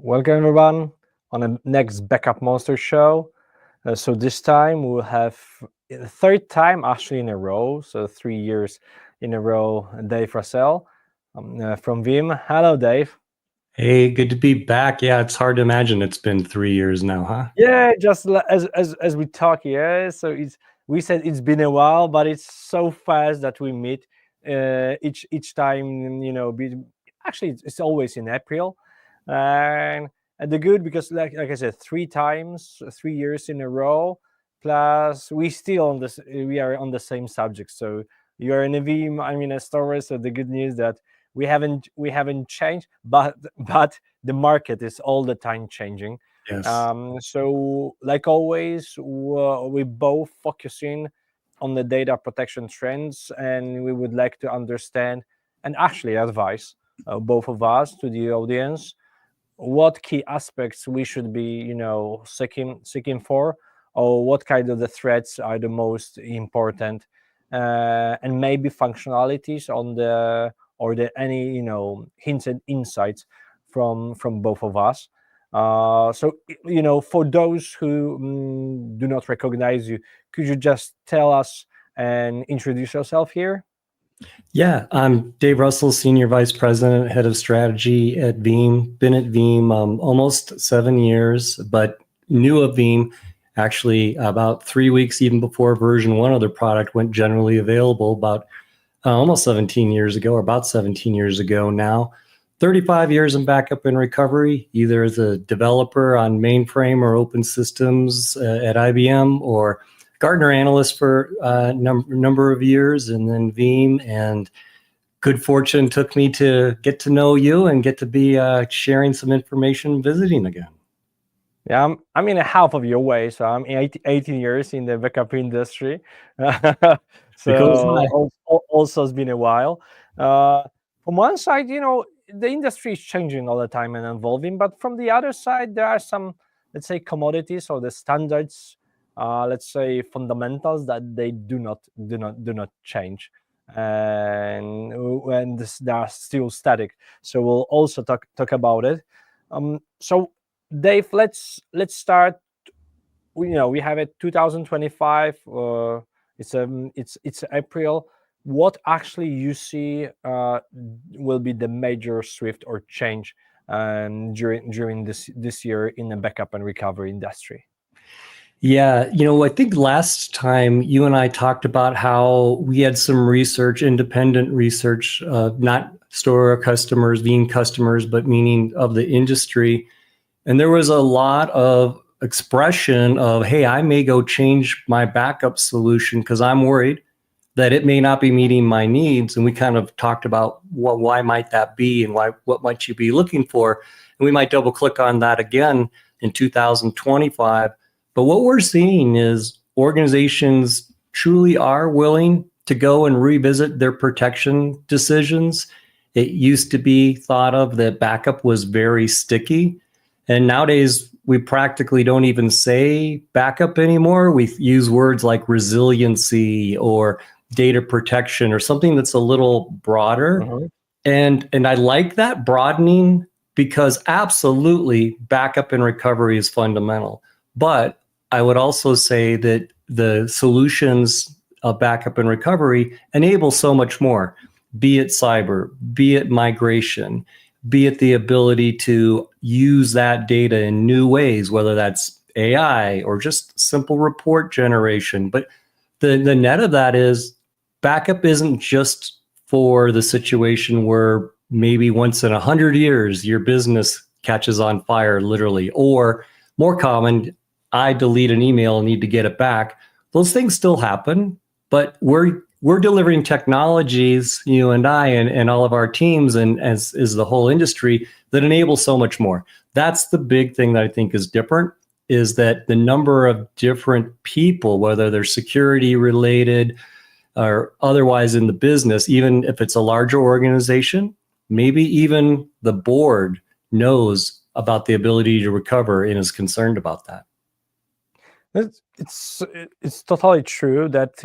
Welcome everyone on the next Backupmonster show. So this time we'll have the third time actually in a row, so 3 years in a row, Dave Russell from Veeam. Hello, Dave. Hey, good to be back. Yeah, it's hard to imagine it's been 3 years now, huh? Yeah, just as we talk, yeah. So we said it's been a while, but it's so fast that we meet each time. Actually, it's always in April. And the good, because like I said, 3 years in a row, plus we are on the same subject. So you are in a Veeam, I'm in a Storware. So the good news that we haven't changed, but the market is all the time changing. Yes. So like always, we both focusing on the data protection trends, and we would like to understand and actually advise both of us to the audience what key aspects we should be seeking for, or what kind of the threats are the most important, and maybe functionalities on the any hints and insights from both of us. So for those who do not recognize you, could you just tell us and introduce yourself here? Yeah, I'm Dave Russell, Senior Vice President, Head of Strategy at Veeam. Been at Veeam almost 7 years, but new at Veeam actually about 3 weeks even before version 1 of their product went generally available about almost 17 years ago, or about 17 years ago now. 35 years in backup and recovery, either as a developer on mainframe or open systems at IBM, or Gartner analyst for a number of years, and then Veeam. And good fortune took me to get to know you and get to be sharing some information, visiting again. Yeah, I'm in a half of your way, so I'm 18 years in the backup industry. So also it's been a while. From one side, the industry is changing all the time and evolving, but from the other side, there are some, let's say, commodities or the standards, let's say, fundamentals that they do not change, and when they are still static. So we'll also talk about it. So Dave, let's start. We have a 2025. It's April. What actually you see will be the major shift or change during this year in the backup and recovery industry? Yeah, I think last time you and I talked about how we had some research, independent research, not store customers, Veeam customers, but meaning of the industry. And there was a lot of expression of, hey, I may go change my backup solution because I'm worried that it may not be meeting my needs. And we kind of talked about why might that be, and what might you be looking for. And we might double click on that again in 2025. But what we're seeing is organizations truly are willing to go and revisit their protection decisions. It used to be thought of that backup was very sticky. And nowadays, we practically don't even say backup anymore. We use words like resiliency or data protection or something that's a little broader. And I like that broadening, because absolutely backup and recovery is fundamental. But I would also say that the solutions of backup and recovery enable so much more, be it cyber, be it migration, be it the ability to use that data in new ways, whether that's AI or just simple report generation. But the net of that is backup isn't just for the situation where maybe once in 100 years your business catches on fire, literally, or more common, I delete an email and need to get it back. Those things still happen, but we're delivering technologies, you and I, and all of our teams, and as is the whole industry, that enable so much more. That's the big thing that I think is different, is that the number of different people, whether they're security related or otherwise in the business, even if it's a larger organization, maybe even the board knows about the ability to recover and is concerned about that. It's totally true that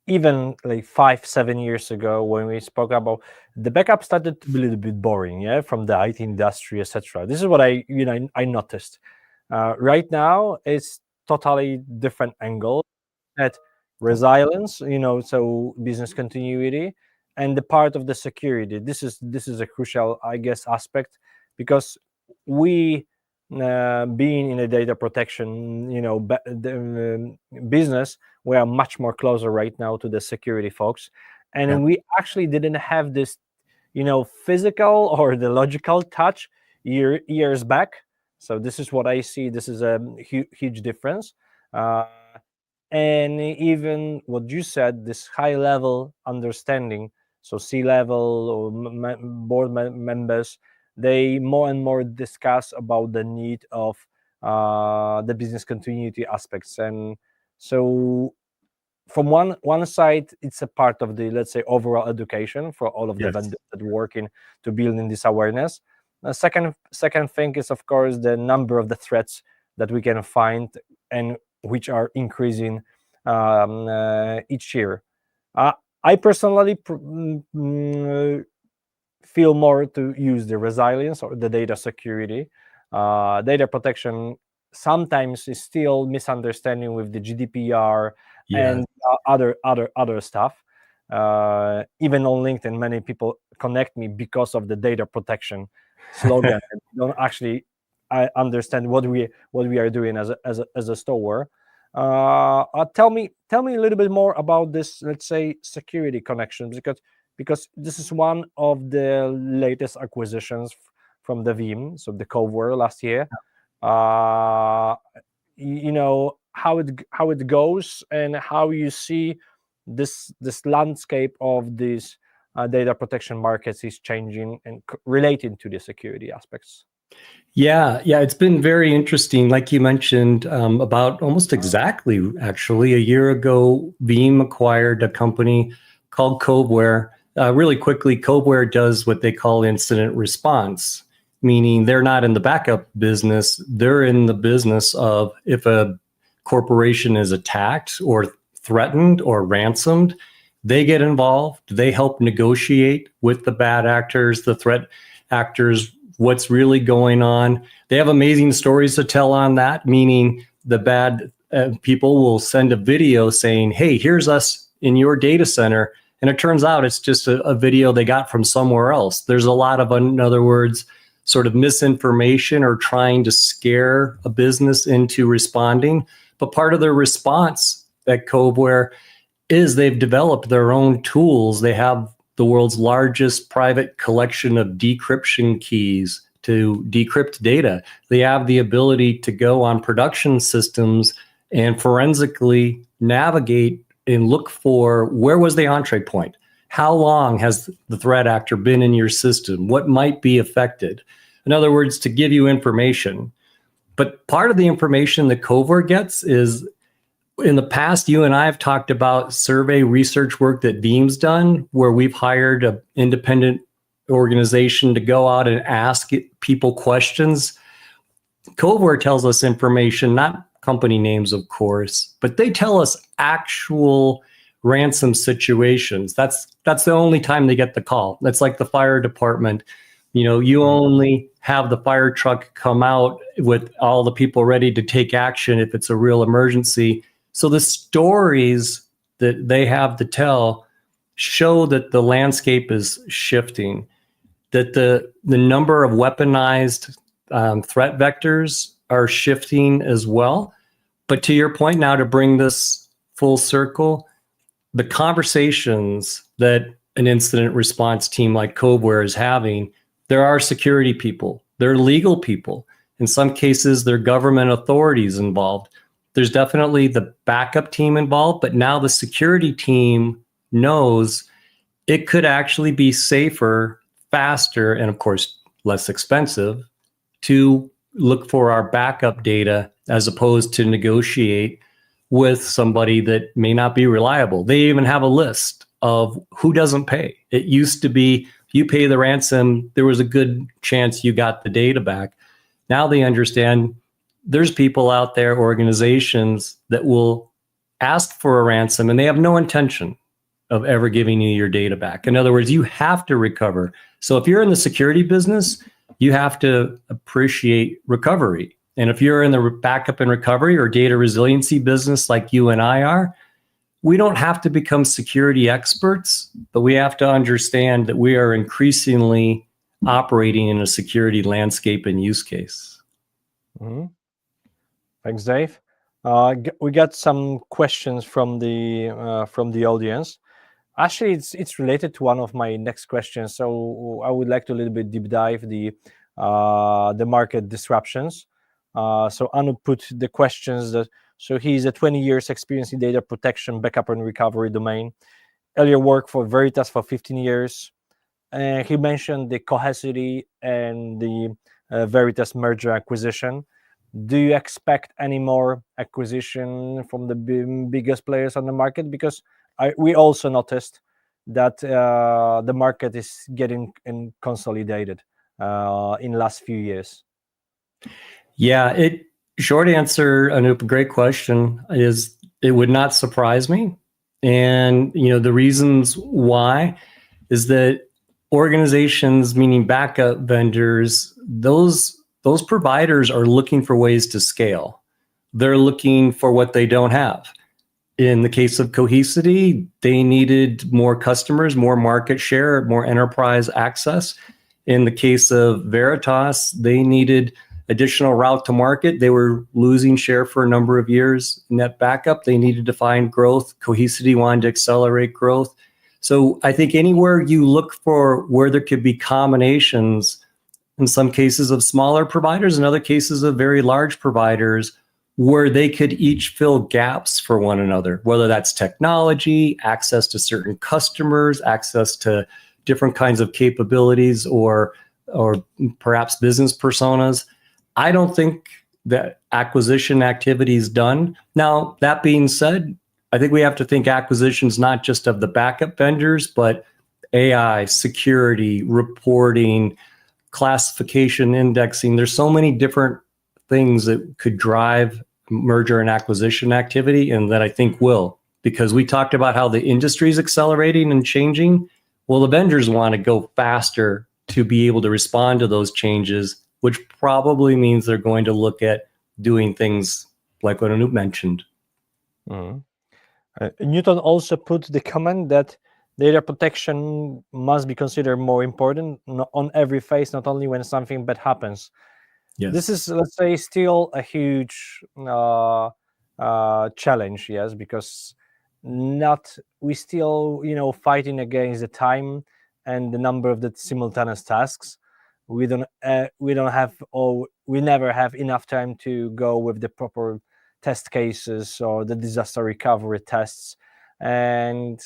even like 5-7 years ago, when we spoke about the backup, started to be a little bit boring, from the IT industry, etc. This is what I noticed. Right now, it's totally different angle at resilience, so business continuity, and the part of the security. This is a crucial, I guess, aspect, because we, being in a data protection, business, we are much more closer right now to the security folks, and we actually didn't have this, physical or the logical touch years back. So this is what I see. This is a huge difference. And even what you said, this high level understanding, so C-level or board members, they more and more discuss about the need of the business continuity aspects. And so from one side, it's a part of the, let's say, overall education for all of the vendors that working to building this awareness. Second thing is, of course, the number of the threats that we can find, and which are increasing each year. I personally feel more to use the resilience or the data security. Data protection sometimes is still misunderstanding with the GDPR and other stuff. Even on LinkedIn, many people connect me because of the data protection slogan. And don't actually understand what we are doing as a Storware. Tell me a little bit more about this, let's say, security connections, because this is one of the latest acquisitions from the Veeam, so the CoveWare last year. How it goes, and how you see this landscape of these data protection markets is changing and relating to the security aspects. Yeah, it's been very interesting. Like you mentioned, about almost exactly, actually, a year ago, Veeam acquired a company called CoveWare. Really quickly, CoveWare does what they call incident response, meaning they're not in the backup business. They're in the business of, if a corporation is attacked or threatened or ransomed, they get involved. They help negotiate with the bad actors, the threat actors, what's really going on. They have amazing stories to tell on that, meaning the bad people will send a video saying, hey, here's us in your data center. And it turns out it's just a video they got from somewhere else. There's a lot of, in other words, sort of misinformation or trying to scare a business into responding. But part of their response at CoveWare is they've developed their own tools. They have the world's largest private collection of decryption keys to decrypt data. They have the ability to go on production systems and forensically navigate and look for, where was the entree point? How long has the threat actor been in your system? What might be affected? In other words, to give you information. But part of the information that CoveWare gets is, in the past, you and I have talked about survey research work that Veeam's done, where we've hired an independent organization to go out and ask people questions. CoveWare tells us information, not company names, of course, but they tell us actual ransom situations. That's the only time they get the call. That's like the fire department. You only have the fire truck come out with all the people ready to take action if it's a real emergency. So the stories that they have to tell show that the landscape is shifting, that the number of weaponized threat vectors are shifting as well. But to your point now, to bring this full circle, the conversations that an incident response team like CoveWare is having, there are security people, there are legal people. In some cases, there are government authorities involved. There's definitely the backup team involved, but now the security team knows it could actually be safer, faster, and of course, less expensive to look for our backup data as opposed to negotiate with somebody that may not be reliable. They even have a list of who doesn't pay. It used to be, you pay the ransom, there was a good chance you got the data back. Now they understand there's people out there, organizations that will ask for a ransom and they have no intention of ever giving you your data back. In other words, you have to recover. So if you're in the security business, you have to appreciate recovery. And if you're in the backup and recovery or data resiliency business like you and I are, we don't have to become security experts, but we have to understand that we are increasingly operating in a security landscape and use case. Mm-hmm. Thanks, Dave. We got some questions from the audience. Actually, it's related to one of my next questions. So I would like to a little bit deep dive the market disruptions. So Anu put the questions that. So he's a 20 years experience in data protection, backup and recovery domain. Earlier worked for Veritas for 15 years. And he mentioned the Cohesity and the Veritas merger acquisition. Do you expect any more acquisition from the biggest players on the market? Because we also noticed that the market is getting consolidated in last few years. Yeah, short answer, Anup, great question, is it would not surprise me. And the reasons why is that organizations, meaning backup vendors, those providers are looking for ways to scale. They're looking for what they don't have. In the case of Cohesity, they needed more customers, more market share, more enterprise access. In the case of Veritas, they needed additional route to market. They were losing share for a number of years. Net backup, they needed to find growth. Cohesity wanted to accelerate growth. So I think anywhere you look for where there could be combinations, in some cases of smaller providers, in other cases of very large providers, where they could each fill gaps for one another, whether that's technology, access to certain customers, access to different kinds of capabilities, or perhaps business personas. I don't think that acquisition activity is done. Now, that being said, I think we have to think acquisitions not just of the backup vendors, but AI, security, reporting, classification, indexing. There's so many different things that could drive merger and acquisition activity, and that I think will, because we talked about how the industry is accelerating and changing. Well, the vendors want to go faster to be able to respond to those changes, which probably means they're going to look at doing things like what Anup mentioned. Mm-hmm. Newton also put the comment that data protection must be considered more important on every phase, not only when something bad happens. Yes. This is, let's say, still a huge challenge, yes, because we still, fighting against the time and the number of the simultaneous tasks. We never have enough time to go with the proper test cases or the disaster recovery tests. And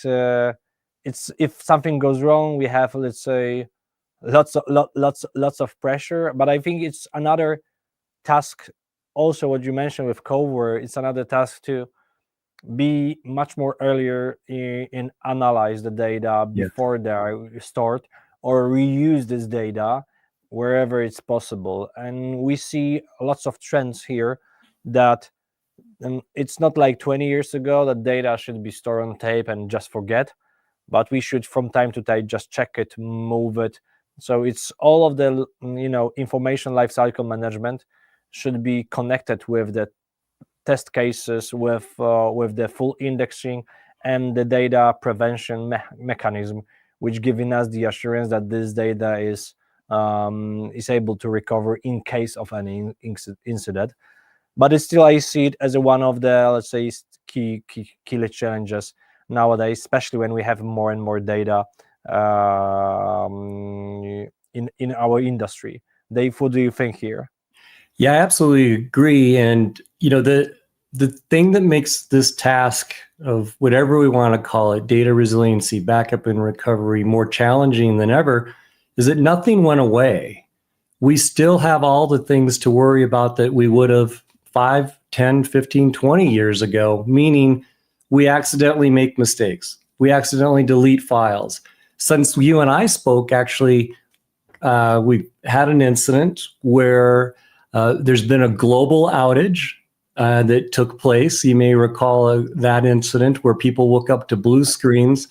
if something goes wrong, we have, let's say, lots of pressure. But I think it's another task. Also, what you mentioned with Storware, it's another task to be much more earlier in analyze the data before they are stored, or reuse this data wherever it's possible. And we see lots of trends here that it's not like 20 years ago that data should be stored on tape and just forget, but we should from time to time just check it, move it. So it's all of the information lifecycle management should be connected with the test cases, with the full indexing and the data prevention mechanism, which giving us the assurance that this data is able to recover in case of any incident. But it's still, I see it as one of the, let's say, key challenges nowadays, especially when we have more and more data in our industry. Dave, what do you think here? Yeah, I absolutely agree. And the thing that makes this task of whatever we want to call it, data resiliency, backup and recovery, more challenging than ever is that nothing went away. We still have all the things to worry about that we would have 5, 10, 15, 20 years ago, meaning we accidentally make mistakes. We accidentally delete files. Since you and I spoke, actually, we had an incident where there's been a global outage that took place. You may recall that incident where people woke up to blue screens,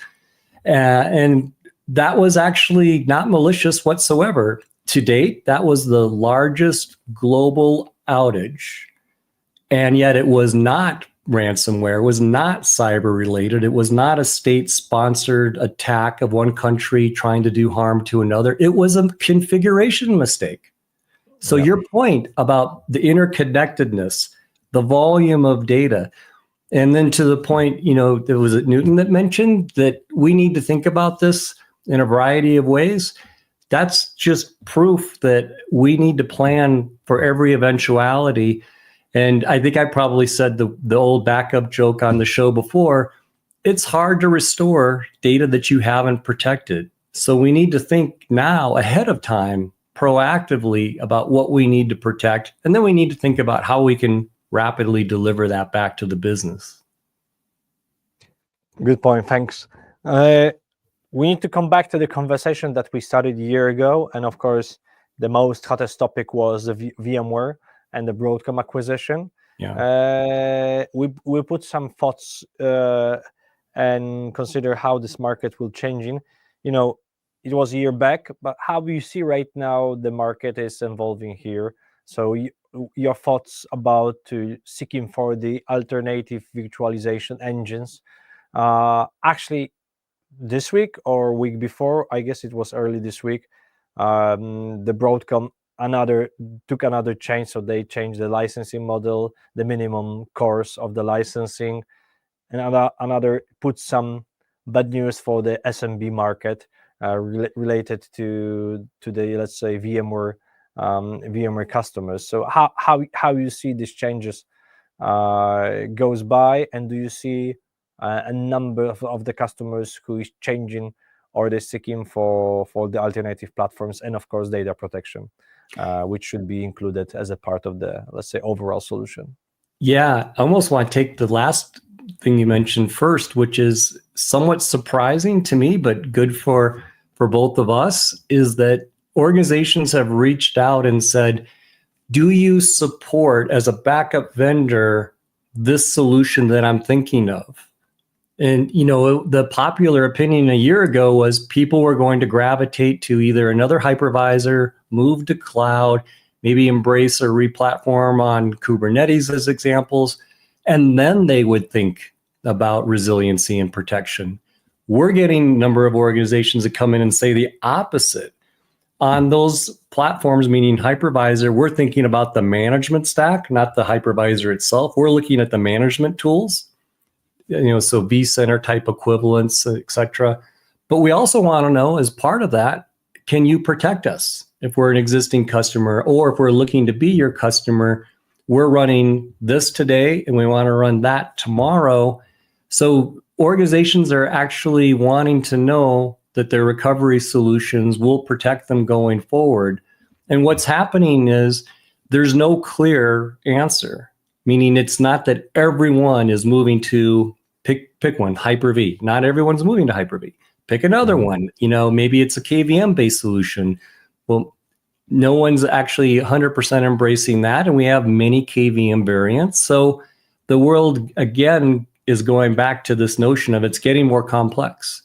and that was actually not malicious whatsoever. To date, that was the largest global outage, and yet it was not ransomware, it was not cyber related, it was not a state-sponsored attack of one country trying to do harm to another. It was a configuration mistake. So your point about the interconnectedness, the volume of data, and then to the point, there was Newton that mentioned that we need to think about this in a variety of ways. That's just proof that we need to plan for every eventuality. And I think I probably said the old backup joke on the show before. It's hard to restore data that you haven't protected. So we need to think now ahead of time, proactively about what we need to protect. And then we need to think about how we can rapidly deliver that back to the business. Good point. Thanks. We need to come back to the conversation that we started a year ago. And of course, the most hottest topic was the VMware and the Broadcom acquisition. Yeah. We put some thoughts and consider how this market will changing. It was a year back, but how do you see right now the market is evolving here? So your thoughts about seeking for the alternative virtualization engines. Actually, this week or week before, I guess it was early this week, the Broadcom took another change. So they changed the licensing model, the minimum course of the licensing, and another put some bad news for the SMB market related to the, let's say, VMware customers. So how you see these changes goes by, and do you see a number of the customers who is changing or they're seeking for the alternative platforms, and of course data protection, which should be included as a part of the, let's say, overall solution? Yeah, I almost want to take the last thing you mentioned first, which is somewhat surprising to me, but good for both of us, is that organizations have reached out and said, do you support as a backup vendor this solution that I'm thinking of? And, the popular opinion a year ago was people were going to gravitate to either another hypervisor, move to cloud, maybe embrace or replatform on Kubernetes as examples, and then they would think about resiliency and protection. We're getting a number of organizations that come in and say the opposite. On those platforms, meaning hypervisor, we're thinking about the management stack, not the hypervisor itself. We're looking at the management tools, so vCenter type equivalents, et cetera. But we also want to know, as part of that, can you protect us? If we're an existing customer, or if we're looking to be your customer, we're running this today and we want to run that tomorrow. So organizations are actually wanting to know that their recovery solutions will protect them going forward. And what's happening is there's no clear answer, meaning it's not that everyone is moving to pick one, Hyper-V. Not everyone's moving to Hyper-V. Pick another one. Maybe it's a KVM-based solution. Well, no one's actually 100% embracing that, and we have many KVM variants. So the world, again, is going back to this notion of it's getting more complex,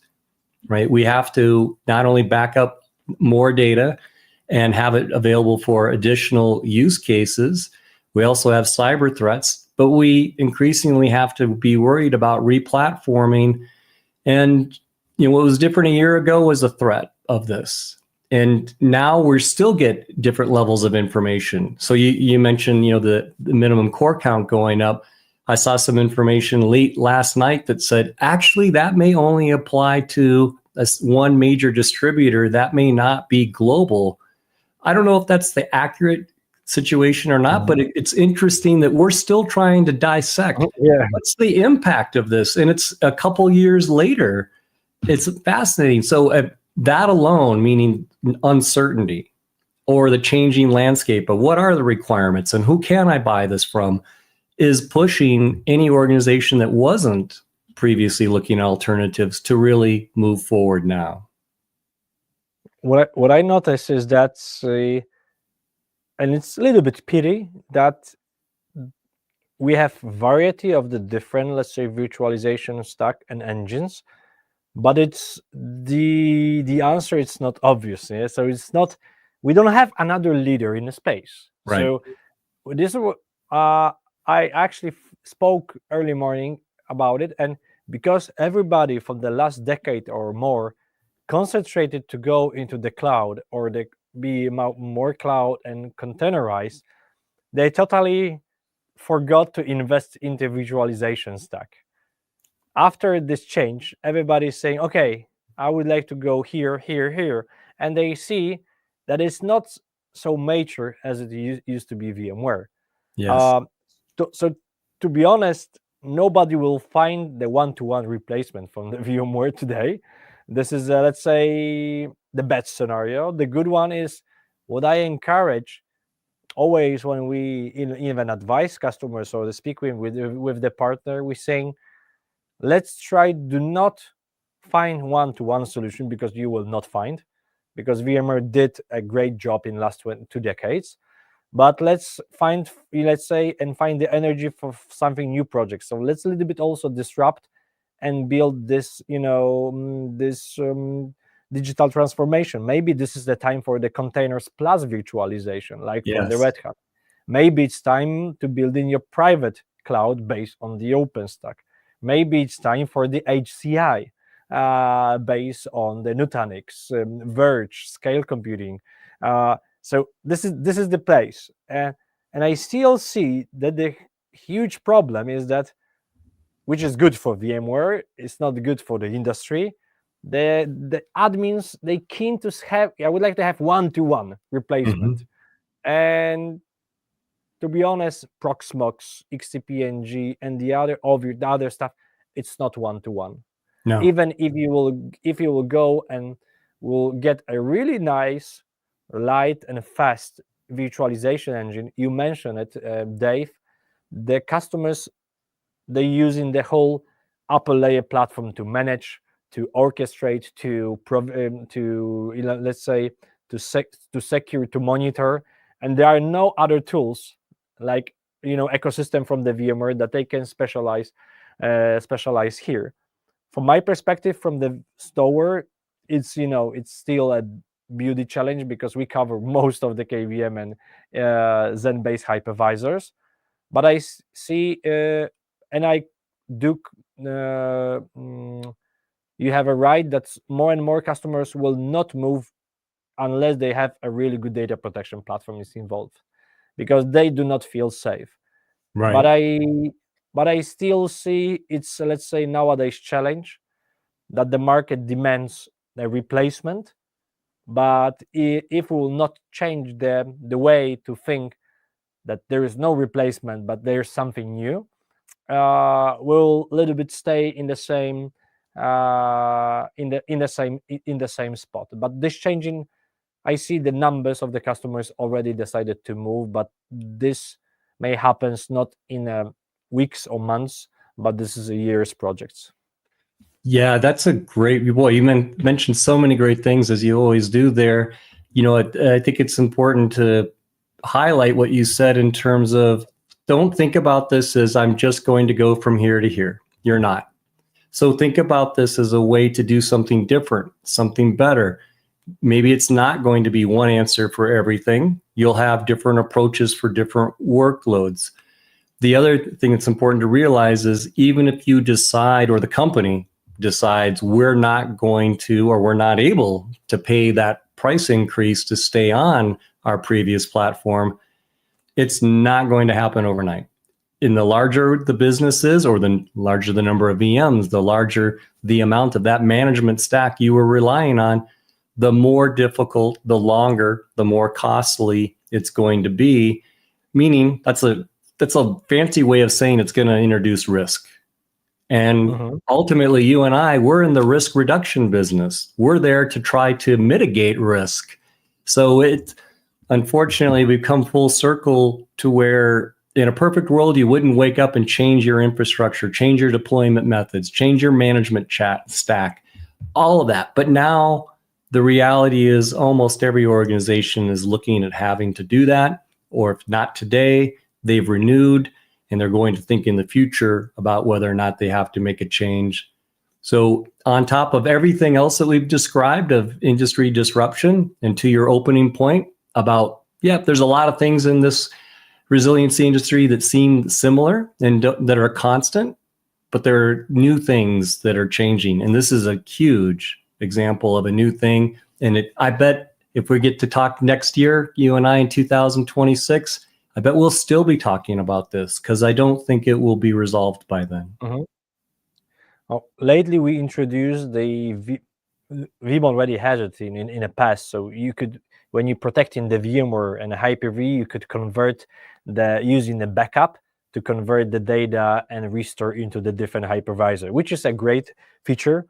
right? We have to not only back up more data and have it available for additional use cases, we also have cyber threats, but we increasingly have to be worried about replatforming. And what was different a year ago was the threat of this. And now we still get different levels of information. So you mentioned, the minimum core count going up. I saw some information late last night that said, actually, that may only apply to one major distributor. That may not be global. I don't know if that's the accurate situation or not, but it's interesting that we're still trying to dissect what's the impact of this. And it's a couple years later. It's fascinating. So that alone, meaning uncertainty or the changing landscape of what are the requirements and who can I buy this from, is pushing any organization that wasn't previously looking at alternatives to really move forward now. What I notice is that, and it's a little bit pity, that we have variety of the different, let's say, virtualization stack and engines, but it's the answer. It's not obvious. Yeah? So it's not. We don't have another leader in the space. Right. So this is what I actually spoke early morning about it, and because everybody from the last decade or more concentrated to go into the cloud or be more cloud and containerized, they totally forgot to invest into visualization stack. After this change, everybody's saying, okay, I would like to go here, here, here. And they see that it's not so mature as it used to be VMware. Yes. So to be honest, nobody will find the one-to-one replacement from the VMware today. This is, let's say, the bad scenario. The good one is what I encourage always when we even advise customers or speak with the partner. We're saying, let's try do not find one-to-one solution, because you will not find, because VMware did a great job in last 2 decades. But let's find, let's say, and find the energy for something new project. So let's a little bit also disrupt and build this, digital transformation. Maybe this is the time for the containers plus virtualization, like from the Yes. Red Hat. Maybe it's time to build in your private cloud based on the OpenStack. Maybe it's time for the HCI based on the Nutanix, Verge, scale computing. So this is the place, and I still see that the huge problem is that, which is good for VMware, it's not good for the industry. The admins, they keen to have. I would like to have one-to-one replacement, and to be honest, Proxmox, XCP-ng, and the other stuff, it's not one-to-one. No. Even if you will go and will get a really nice, light and fast virtualization engine, you mentioned it, Dave, the customers, they're using the whole upper layer platform to manage, to orchestrate, to let's say, to secure, to monitor, and there are no other tools like ecosystem from the VMware that they can specialize here. From my perspective, from the Storware, it's it's still a beauty challenge, because we cover most of the KVM and Zen-based hypervisors. But I see, and I do. You have a right that more and more customers will not move unless they have a really good data protection platform is involved, because they do not feel safe. Right. But I still see it's, let's say, nowadays challenge that the market demands a replacement. But if we will not change the way to think that there is no replacement, but there's something new, we'll a little bit stay in the same in the same spot. But this changing, I see the numbers of the customers already decided to move, but this may happen not in weeks or months, but this is a year's projects. Yeah, that's a great. Boy, you mentioned so many great things, as you always do there. I think it's important to highlight what you said in terms of, don't think about this as I'm just going to go from here to here. You're not. So think about this as a way to do something different, something better. Maybe it's not going to be one answer for everything. You'll have different approaches for different workloads. The other thing that's important to realize is, even if you decide, or the company decides, we're not going to, or we're not able to pay that price increase to stay on our previous platform, it's not going to happen overnight. In the larger the business is, or the larger the number of VMs, the larger the amount of that management stack you were relying on, the more difficult, the longer, the more costly it's going to be. Meaning, that's a fancy way of saying it's going to introduce risk. And ultimately, you and I, we're in the risk reduction business. We're there to try to mitigate risk. So unfortunately, we've come full circle to where, in a perfect world, you wouldn't wake up and change your infrastructure, change your deployment methods, change your management stack, all of that. But now the reality is, almost every organization is looking at having to do that, or if not today, they've renewed. and they're going to think in the future about whether or not they have to make a change. So on top of everything else that we've described of industry disruption, and to your opening point about, there's a lot of things in this resiliency industry that seem similar and that are constant, but there are new things that are changing. And this is a huge example of a new thing. And I bet if we get to talk next year, you and I in 2026, I bet we'll still be talking about this, because I don't think it will be resolved by then. Mm-hmm. Well, lately, we introduced the Veeam already has it in the past. So you could, when you're protecting the VMware and Hyper-V, you could convert using the backup to convert the data and restore into the different hypervisor, which is a great feature.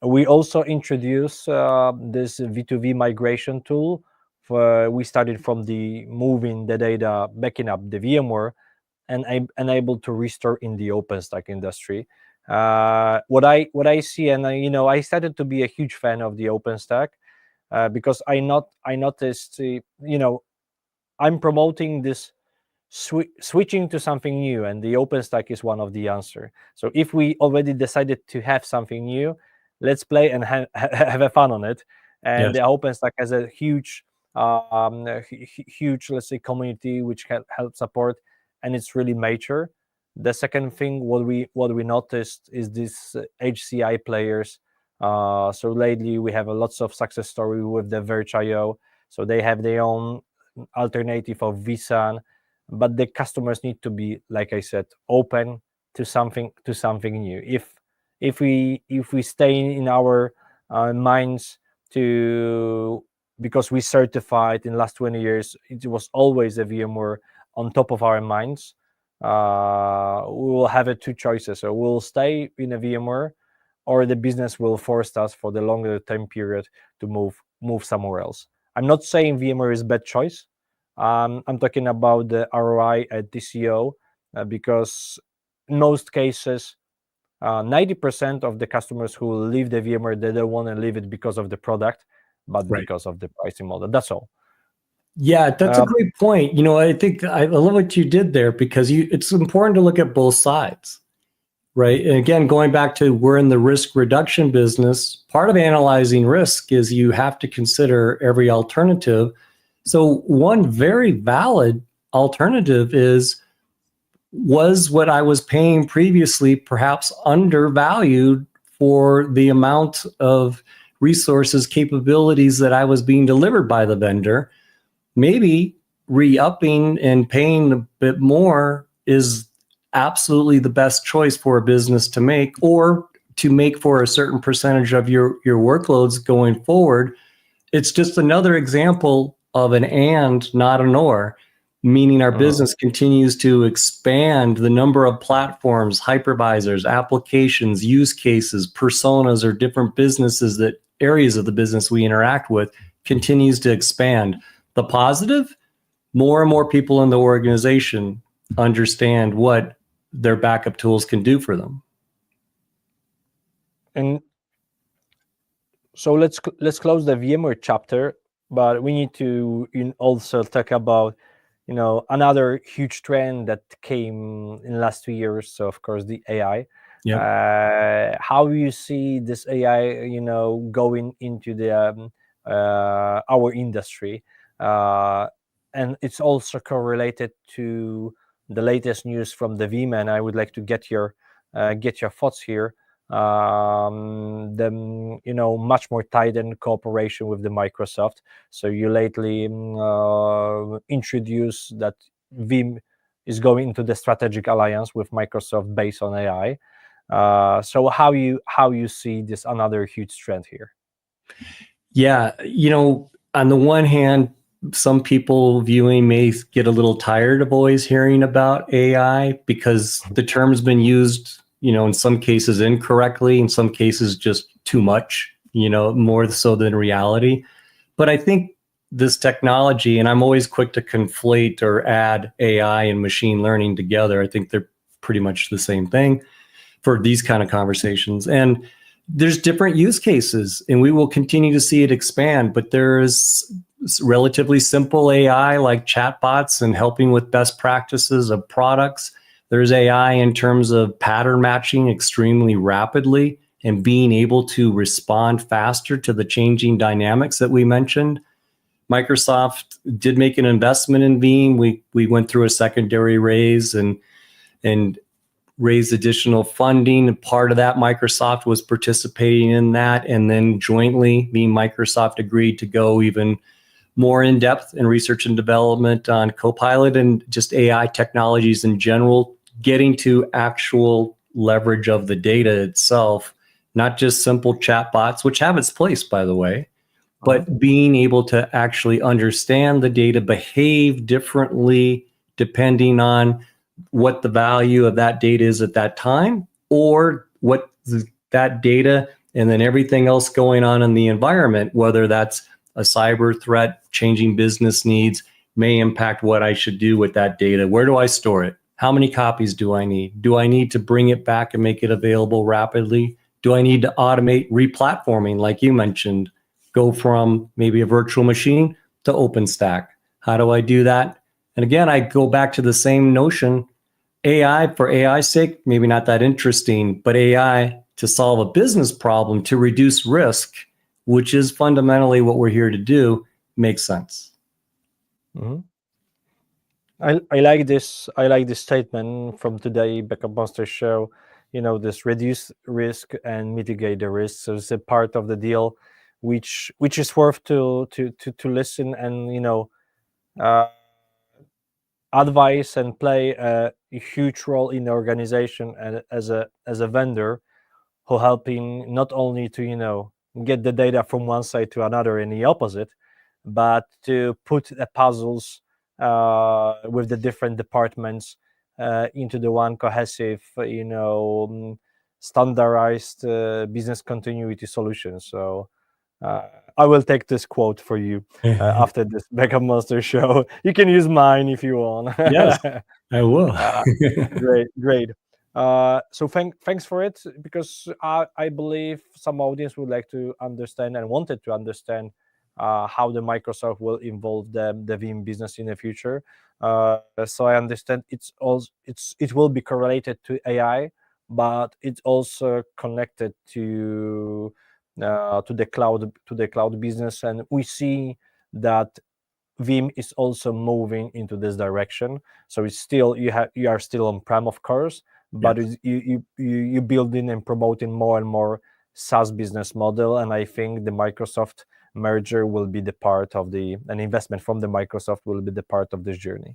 We also introduced this V2V migration tool. We started from the moving the data, backing up the VMware, and able to restore in the OpenStack industry. What I see, and I started to be a huge fan of the OpenStack because I noticed, I'm promoting this switching to something new, and the OpenStack is one of the answer. So if we already decided to have something new, let's play and have fun on it. And the OpenStack has a huge, let's say, community which can help support, and it's really mature. The second thing, what we noticed is these HCI players. So lately we have lots of success story with the Verge.io. So they have their own alternative of vSAN, but the customers need to be, like I said, open to something new. If we stay in our minds because we certified in the last 20 years, it was always a VMware on top of our minds. We will have two choices. So we'll stay in a VMware, or the business will force us for the longer time period to move somewhere else. I'm not saying VMware is a bad choice. I'm talking about the ROI at TCO, because in most cases, 90% of the customers who leave the VMware, they don't want to leave it because of the product, but because of the pricing model. That's all. Yeah, that's a great point. I think I love what you did there, because it's important to look at both sides, right? And again, going back to, we're in the risk reduction business. Part of analyzing risk is you have to consider every alternative. So one very valid alternative was what I was paying previously perhaps undervalued for the amount of resources, capabilities that I was being delivered by the vendor? Maybe re-upping and paying a bit more is absolutely the best choice for a business to make, or to make for a certain percentage of your workloads going forward. It's just another example of an and, not an or, meaning our business continues to expand the number of platforms, hypervisors, applications, use cases, personas, or different businesses, that areas of the business we interact with continues to expand. The positive, more and more people in the organization understand what their backup tools can do for them. And so let's close the VMware chapter, but we need to also talk about another huge trend that came in the last 2 years. So of course the AI. How you see this AI going into the our industry, and it's also correlated to the latest news from the Veeam, and I would like to get your thoughts here. Much more tightened cooperation with the Microsoft. So you lately introduced that Veeam is going into the strategic alliance with Microsoft based on AI. So how you see this another huge trend here? Yeah, on the one hand, some people viewing may get a little tired of always hearing about AI, because the term's been used, in some cases incorrectly, in some cases just too much, more so than reality. But I think this technology, and I'm always quick to conflate or add AI and machine learning together. I think they're pretty much the same thing for these kind of conversations. And there's different use cases, and we will continue to see it expand. But there is relatively simple AI like chatbots and helping with best practices of products. There's AI in terms of pattern matching extremely rapidly and being able to respond faster to the changing dynamics that we mentioned. Microsoft did make an investment in Veeam. We went through a secondary raise and raised additional funding. And part of that, Microsoft was participating in that. And then jointly, me and Microsoft agreed to go even more in depth in research and development on Copilot and just AI technologies in general, getting to actual leverage of the data itself, not just simple chatbots, which have its place, by the way, but being able to actually understand the data, behave differently depending on what the value of that data is at that time, or what that data and then everything else going on in the environment, whether that's a cyber threat, changing business needs, may impact what I should do with that data. Where do I store it? How many copies do I need? Do I need to bring it back and make it available rapidly? Do I need to automate replatforming, like you mentioned, go from maybe a virtual machine to OpenStack? How do I do that? And again, I go back to the same notion. AI for AI's sake, maybe not that interesting, but AI to solve a business problem, to reduce risk, which is fundamentally what we're here to do, makes sense. Mm-hmm. I like this. I like this statement from today Backupmonster show. This reduce risk and mitigate the risk. So it's a part of the deal, which is worth to listen and advise and play a huge role in the organization and as a vendor who helping not only to get the data from one side to another and the opposite, but to put the puzzles with the different departments into the one cohesive standardized business continuity solution. So I will take this quote for you after this Backupmonster show. You can use mine if you want. Yes, I will. Great. So thanks for it, because I believe some audience would like to understand and wanted to understand how the Microsoft will involve the Veeam business in the future. So I understand it will be correlated to AI, but it's also connected to the cloud business, and we see that Veeam is also moving into this direction. So it's still you are still on-prem, of course, but Yes. you building and promoting more and more SaaS business model, and I think the Microsoft merger will be the part of an investment from the Microsoft will be the part of this journey.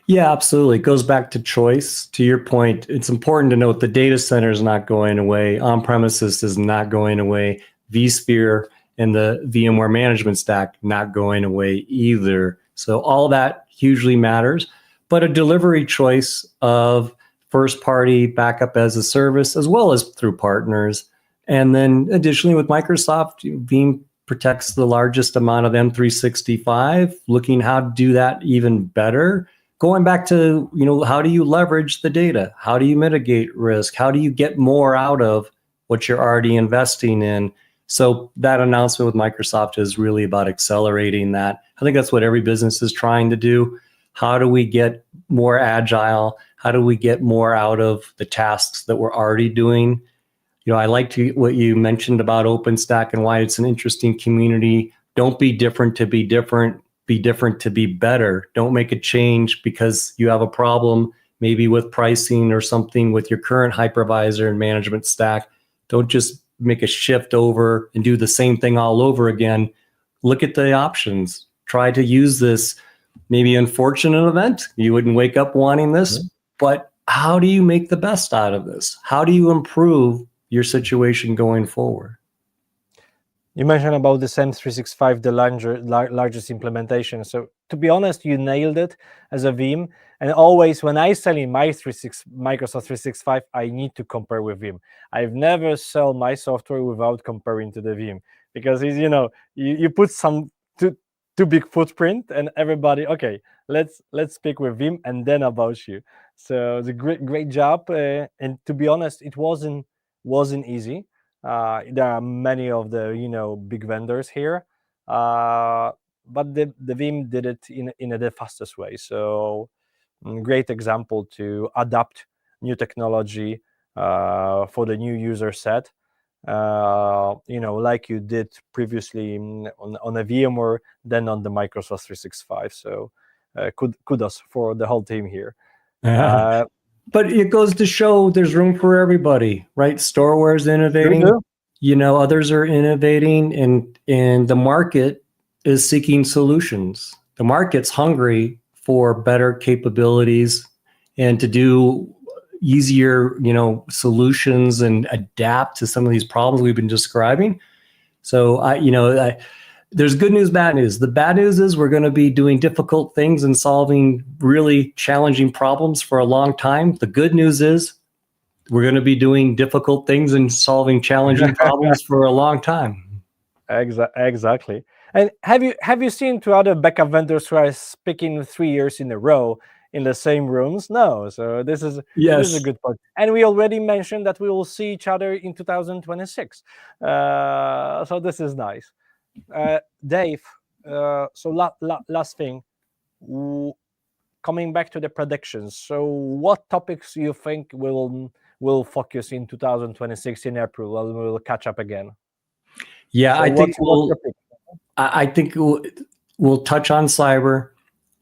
Yeah, absolutely. It goes back to choice. To your point, it's important to note the data center is not going away. On-premises is not going away. vSphere and the VMware management stack not going away either. So all that hugely matters. But a delivery choice of first-party backup as a service, as well as through partners. And then additionally with Microsoft, Veeam protects the largest amount of M365, looking how to do that even better. Going back to, how do you leverage the data? How do you mitigate risk? How do you get more out of what you're already investing in? So that announcement with Microsoft is really about accelerating that. I think that's what every business is trying to do. How do we get more agile? How do we get more out of the tasks that we're already doing? I liked what you mentioned about OpenStack and why it's an interesting community. Don't be different to be different. Be different to be better. Don't make a change because you have a problem, maybe with pricing or something with your current hypervisor and management stack. Don't just make a shift over and do the same thing all over again. Look at the options. Try to use this maybe unfortunate event. You wouldn't wake up wanting this, but how do you make the best out of this? How do you improve your situation going forward? You mentioned about the M365, the largest implementation. So to be honest, you nailed it as a Veeam. And always when I sell in Microsoft 365, I need to compare with Veeam. I've never sell my software without comparing to the Veeam, because it's, you put some too big footprint and everybody, okay, let's speak with Veeam and then about you. So it's a great job. And to be honest, it wasn't easy. There are many of the big vendors here, but the Veeam did it in the fastest way. So great example to adapt new technology for the new user set. Like you did previously on a VMware, then on the Microsoft 365. So kudos for the whole team here. But it goes to show there's room for everybody, right? Storware is innovating. Others are innovating, and the market is seeking solutions. The market's hungry for better capabilities and to do easier, solutions and adapt to some of these problems we've been describing. So there's good news, bad news. The bad news is we're going to be doing difficult things and solving really challenging problems for a long time. The good news is we're going to be doing difficult things and solving challenging problems for a long time. Exactly. And have you seen two other backup vendors who are speaking 3 years in a row in the same rooms? No. So this is a good point. And we already mentioned that we will see each other in 2026. So this is nice. Dave, so last thing, coming back to the predictions. So what topics you think will focus in 2026 in April, and we'll catch up again? Yeah, so I think we'll touch on cyber.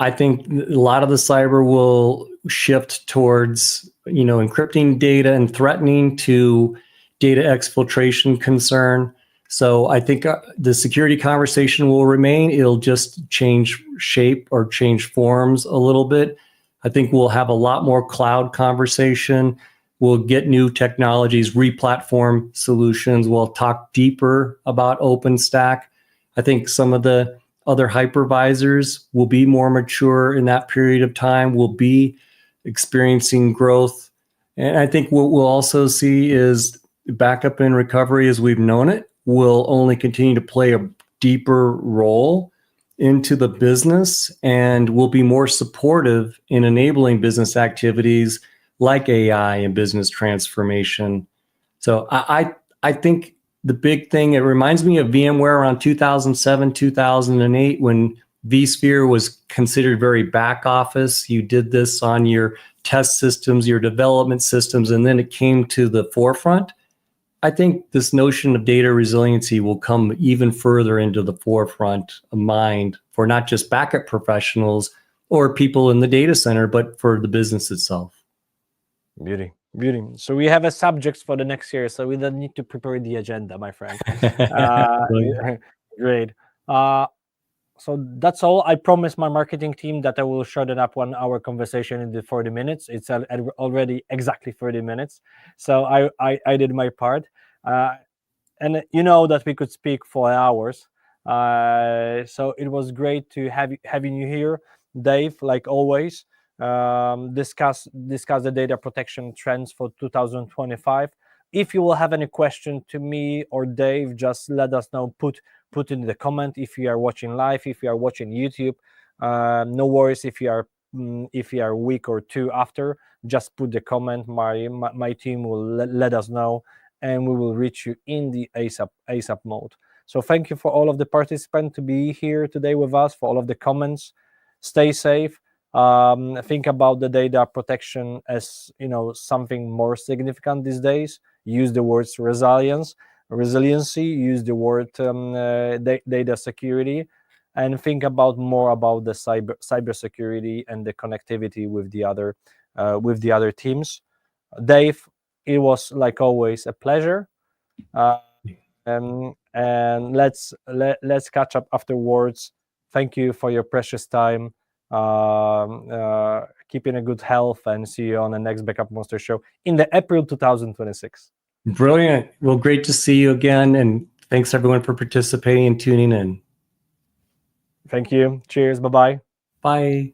I think a lot of the cyber will shift towards, encrypting data and threatening to data exfiltration concern. So I think the security conversation will remain. It'll just change shape or change forms a little bit. I think we'll have a lot more cloud conversation. We'll get new technologies, re-platform solutions. We'll talk deeper about OpenStack. I think some of the other hypervisors will be more mature in that period of time. We'll be experiencing growth. And I think what we'll also see is backup and recovery as we've known it will only continue to play a deeper role into the business, and will be more supportive in enabling business activities like AI and business transformation. So I think the big thing, it reminds me of VMware around 2007, 2008, when vSphere was considered very back office. You did this on your test systems, your development systems, and then it came to the forefront. I think this notion of data resiliency will come even further into the forefront of mind for not just backup professionals or people in the data center, but for the business itself. Beauty. So we have a subject for the next year, so we don't need to prepare the agenda, my friend. Great. So that's all. I promised my marketing team that I will shorten up 1 hour conversation into 40 minutes. It's already exactly 30 minutes. So I did my part. And that we could speak for hours. So it was great to having you here, Dave, like always. Discuss the data protection trends for 2025. If you will have any question to me or Dave, just let us know. Put in the comment if you are watching live, if you are watching YouTube. No worries if you are a week or two after. Just put the comment. My team will let us know, and we will reach you in the ASAP mode. So thank you for all of the participants to be here today with us, for all of the comments. Stay safe. Think about the data protection as something more significant these days. Use the words resiliency. Use the word data security, and think more about the cyber security and the connectivity with the other teams. Dave, it was like always a pleasure. And let's catch up afterwards. Thank you for your precious time. Keeping a good health, and see you on the next Backupmonster show in the April 2026. Brilliant. Well, great to see you again, and thanks everyone for participating and tuning in. Thank you. Cheers. Bye-bye. Bye.